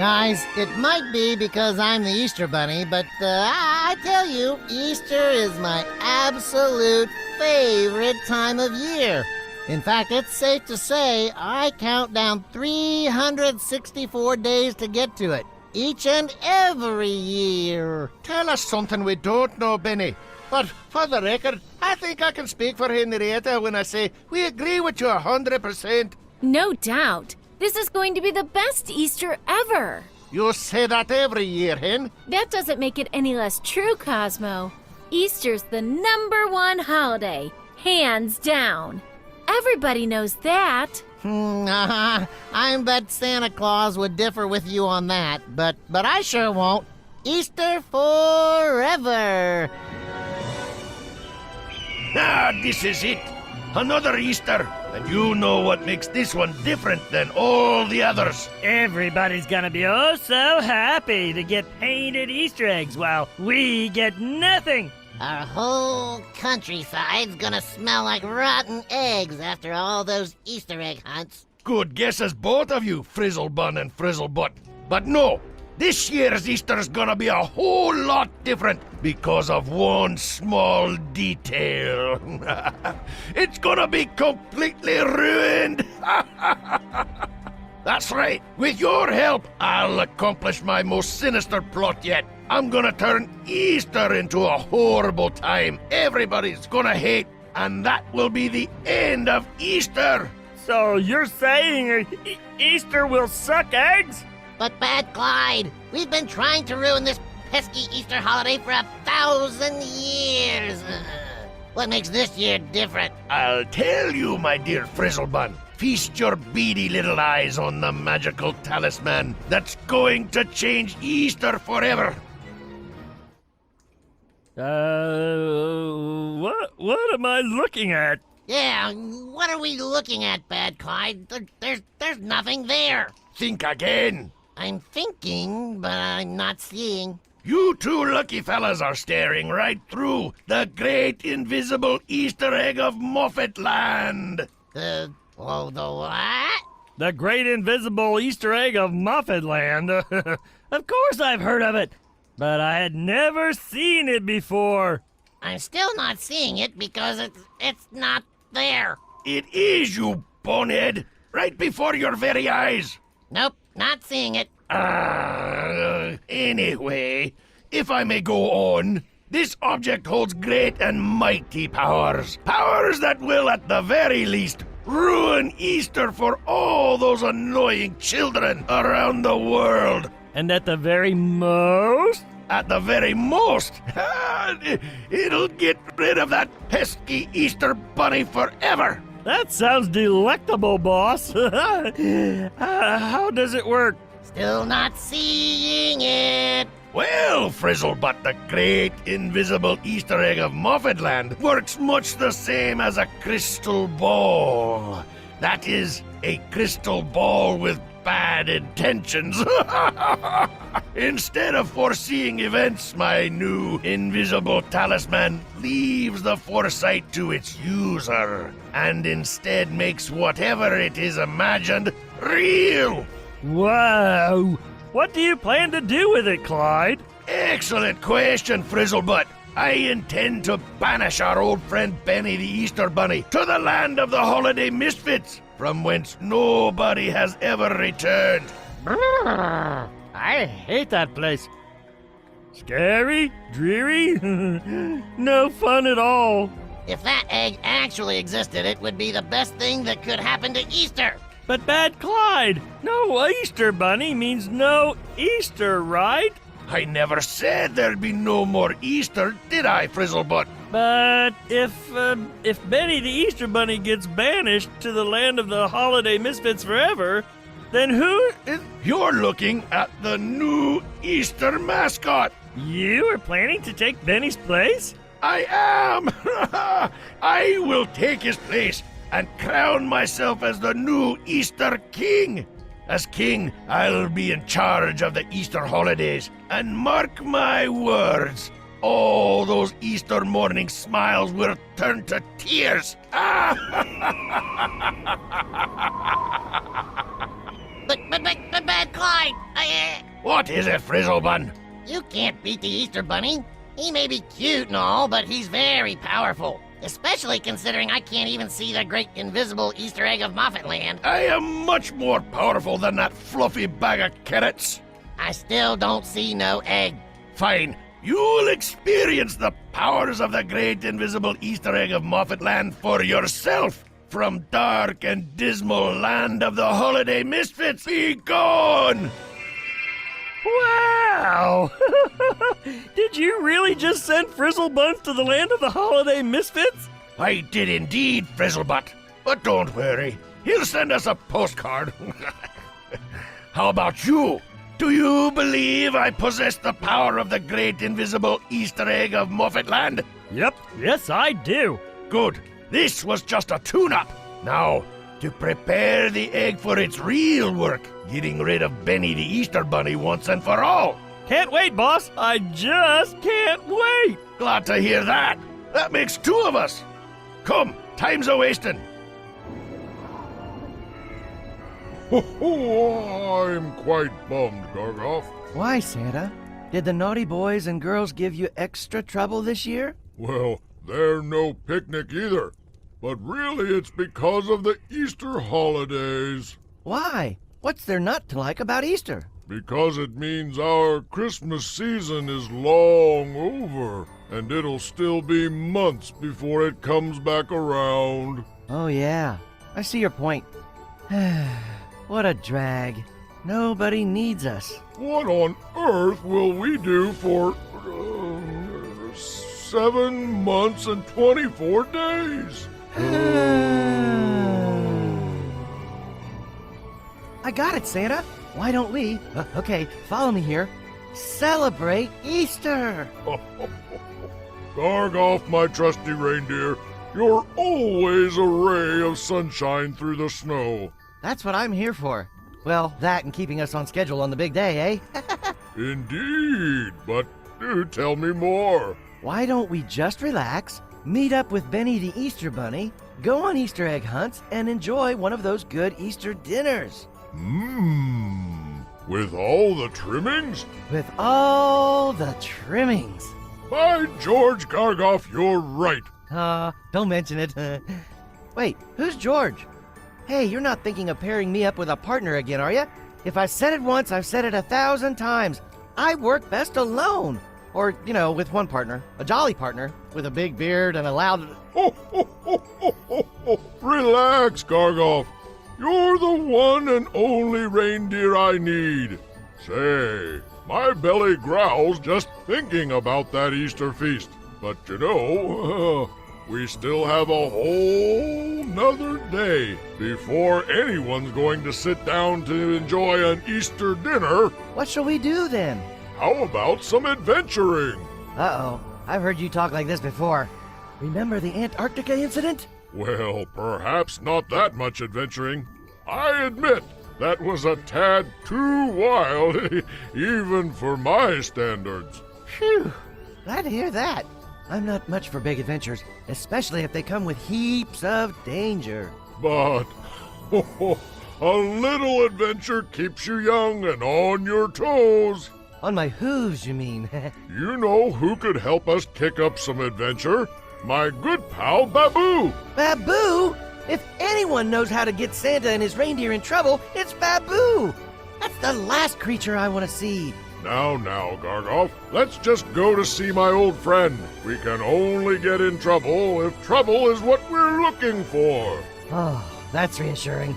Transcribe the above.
Guys, it might be because I'm the Easter Bunny, but I tell you, Easter is my absolute favorite time of year. In fact, it's safe to say I count down 364 days to get to it, each and every year. Tell us something we don't know, Benny. But for the record, I think I can speak for Henrietta when I say we agree with you 100%. No doubt. This is going to be the best Easter ever. You say that every year, Hen. That doesn't make it any less true, Cosmo. Easter's the #1 holiday, hands down. Everybody knows that. I bet Santa Claus would differ with you on that, but I sure won't. Easter forever. Ah, this is it. Another Easter. And you know what makes this one different than all the others. Everybody's gonna be oh so happy to get painted Easter eggs while we get nothing. Our whole countryside's gonna smell like rotten eggs after all those Easter egg hunts. Good guesses, both of you, Frizzlebun and Frizzlebutt. But no, this year's Easter's gonna be a whole lot different because of one small detail. It's gonna be completely ruined. That's right. With your help, I'll accomplish my most sinister plot yet. I'm gonna turn Easter into a horrible time everybody's gonna hate, and that will be the end of Easter. So you're saying Easter will suck eggs? But Bad Clyde, we've been trying to ruin this pesky Easter holiday for 1,000 years. What makes this year different? I'll tell you, my dear Frizzlebun. Feast your beady little eyes on the magical talisman that's going to change Easter forever. What am I looking at? Yeah, what are we looking at, Bad Clyde? There's nothing there. Think again. I'm thinking, but I'm not seeing. You two lucky fellas are staring right through the great invisible Easter egg of Moffatland. The what? The great invisible Easter egg of Moffatland. Of course I've heard of it, but I had never seen it before. I'm still not seeing it because it's not there. It is, you bonehead, right before your very eyes. Nope, not seeing it. Anyway, if I may go on, this object holds great and mighty powers. Powers that will, at the very least, ruin Easter for all those annoying children around the world. And at the very most? At the very most, it'll get rid of that pesky Easter bunny forever. That sounds delectable, boss. How does it work? Still not seeing it. Well, Frizzlebutt, the great invisible Easter egg of Moffatland works much the same as a crystal ball. That is, a crystal ball with bad intentions. Instead of foreseeing events, my new invisible talisman leaves the foresight to its user, and instead makes whatever it is imagined real. Wow! What do you plan to do with it, Clyde? Excellent question, Frizzlebutt. I intend to banish our old friend Benny the Easter Bunny to the land of the holiday misfits, from whence nobody has ever returned. I hate that place. Scary? Dreary? No fun at all. If that egg actually existed, it would be the best thing that could happen to Easter. But Bad Clyde, no Easter Bunny means no Easter, right? I never said there'd be no more Easter, did I, Frizzlebutt? But if Benny the Easter Bunny gets banished to the land of the holiday misfits forever, then who is... You're looking at the new Easter mascot. You are planning to take Benny's place? I am! I will take his place and crown myself as the new Easter King. As king, I'll be in charge of the Easter holidays. And mark my words, all those Easter morning smiles will turn to tears. But Bad Clyde, What is it, Frizzlebun? you can't beat the Easter Bunny. He may be cute and all, but he's very powerful. Especially considering I can't even see the great invisible Easter egg of Moffat I am much more powerful than that fluffy bag of carrots. I still don't see no egg. Fine, you'll experience the powers of the great invisible Easter egg of Moffatland for yourself. From dark and dismal land of the holiday misfits, be gone! Wow! Did you really just send Frizzlebuns to the land of the holiday misfits? I did indeed, Frizzlebutt. But don't worry, he'll send us a postcard. How about you? Do you believe I possess the power of the great invisible Easter egg of Moffatland? Yep, yes I do. Good. This was just a tune-up. Now, to prepare the egg for its real work, getting rid of Benny the Easter Bunny once and for all. Can't wait, boss. I just can't wait. Glad to hear that. That makes two of us. Come, time's a-wasting. I'm quite bummed, Gargaff. Why, Santa? Did the naughty boys and girls give you extra trouble this year? Well, they're no picnic either. But really, it's because of the Easter holidays. Why? What's there not to like about Easter? Because it means our Christmas season is long over, and it'll still be months before it comes back around. Oh, yeah. I see your point. What a drag. Nobody needs us. What on earth will we do for 7 months and 24 days? I got it, Santa. Why don't we, okay, follow me here, celebrate Easter? Gargaff, my trusty reindeer, you're always a ray of sunshine through the snow. That's what I'm here for. Well, that and keeping us on schedule on the big day, eh? Indeed, but do tell me more. Why don't we just relax, meet up with Benny the Easter Bunny, go on Easter egg hunts, and enjoy one of those good Easter dinners? With all the trimmings? With all the trimmings. By George, Gargaff, you're right. Don't mention it. Wait, who's George? Hey, you're not thinking of pairing me up with a partner again, are you? If I said it once, I've said it 1,000 times. I work best alone. Or, with one partner. A jolly partner. With a big beard and a loud... Relax, Gargaff. You're the one and only reindeer I need. Say, my belly growls just thinking about that Easter feast. But we still have a whole nother day before anyone's going to sit down to enjoy an Easter dinner. What shall we do then? How about some adventuring? Uh-oh, I've heard you talk like this before. Remember the Antarctica incident? Well, perhaps not that much adventuring. I admit, that was a tad too wild, even for my standards. Phew, glad to hear that. I'm not much for big adventures, especially if they come with heaps of danger. But a little adventure keeps you young and on your toes. On my hooves, you mean? You know who could help us kick up some adventure? My good pal, Babu. Babu? If anyone knows how to get Santa and his reindeer in trouble, it's Babu. That's the last creature I want to see. Now, Gargaff, let's just go to see my old friend. We can only get in trouble if trouble is what we're looking for. Oh, that's reassuring.